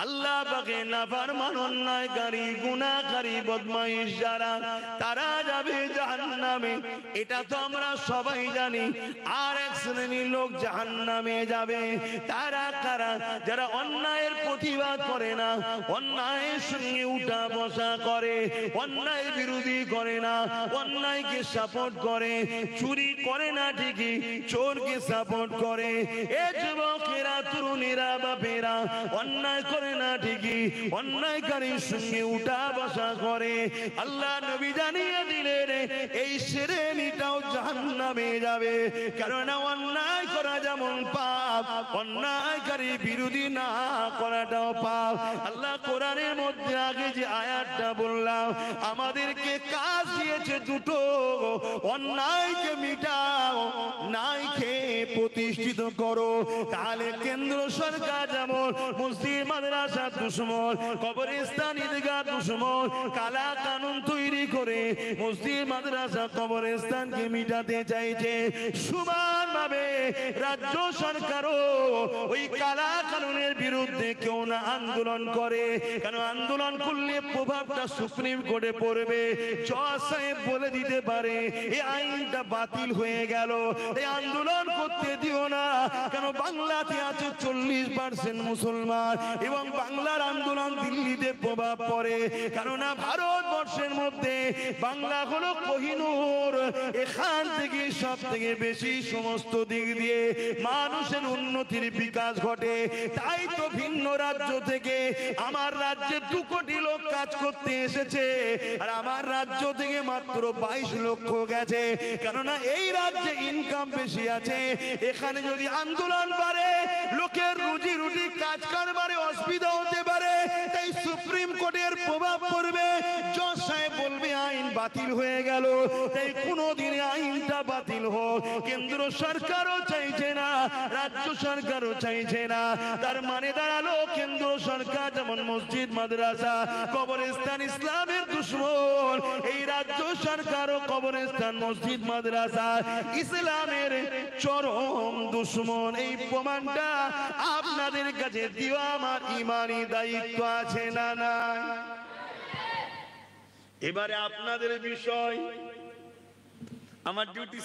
আল্লাহ পাকের নাফরমান অন্যায়কারী গুনাহকারী বদমাইশ যারা তারা যাবে জাহান্নামে, এটা তো আমরা সবাই জানি। আর এক শ্রেণীর লোক জাহান্নামে যাবে, তারা কারা? যারা অন্যায়ের প্রতিবাদ করে না, অন্যায়ের সঙ্গে উঠা বসা করে, অন্যায় বিরোধী করে না, অন্যায়কে সাপোর্ট করে, চুরি করে না ঠিকই চোরকে সাপোর্ট করে। এ যুবকেরা, তরুণীরা, বাপেরা অন্যায় করে না ঠিকই অন্যায়কারীর সঙ্গে উঠা বসা করে। আল্লাহ নবী জানিয়ে দিলেন এই শ্রেণীটাও জাহান্নামে যাবে। কারণ অন্যায় করা যেমন পাপ, অন্যায়কারী বিরোধী না করাটাও পাপ। আল্লাহ কোরআনের মধ্যে আগে যে আয়াতটা বললাম, আমাদেরকে কাজ দিয়েছে দুটো, অন্যায়কে মিটাও, ন্যায়কে প্রতিষ্ঠিত করো। তাহলে কেন্দ্র সরকার যেমন মসজিদ মাদ্রাসা দুশ্মন, কবরস্থান ঈদগাহ দুশ্মন, কালা কানুন তৈরি করে মসজিদ মাদ্রাসা কবরস্থানকে মিটাতে চাইছে, সমানভাবে রাজ্য সরকারও ওই কালা কানুনের বিরুদ্ধে কেউ না আন্দোলন করে। কেন আন্দোলন করলে প্রভাবটা সুপ্রিম কোর্টে পড়বে। জজ সাহেব বলে দিতে পারে এই আইনটা বাতিল হয়ে গেল, এই আন্দোলন করতে দিও না। কেন বাংলাতে আছে 40% মুসলমান এবং বাংলার আন্দোলন দিল্লিতে প্রভাব পড়ে। কেননা ভারতবর্ষের মধ্যে বাংলা হলো কোহিনূর, এখান থেকে সব থেকে বেশি সমস্ত দিক দিয়ে মানুষের উন্নতির বিকাশ ঘটে। তাই তো ভিন্ন রাজ্য থেকে আমার রাজ্যে 2 কোটি লোক কাজ করতে এসেছে, আর আমার রাজ্য থেকে মাত্র 22 লক্ষ গেছে। কেননা এই রাজ্যে ইনকাম বেশি আছে। এখানে যদি আন্দোলন বাড়ে, লোকের রুজি রুটি কাজ কারবারে অসুবিধা হতে পারে, তাই সুপ্রিম কোর্টের প্রভাব পড়বে। জজ সাহেব বলবে আইন বাতিল হয়ে গেল, তাই কোনোদিনে আইনটা বাতিল হোক কেন্দ্র সরকারও চাইছে না, রাজ্য সরকারও চাইছে না। তার মানে দাঁড়ালো কেন্দ্র সরকার যেমন মসজিদ মাদ্রাসা কবরস্থান ইসলামের দুশ্মন, এই রাজ্য সরকারও কবরস্থান মসজিদ মাদ্রাসা ইসলামের চরম দুশ্মন। এই প্রমাণটা আপনাদের কাছে দেওয়া আমার ইমানি দায়িত্ব আছে না না? এবারে আপনাদের বিষয়, আমার ডিউটি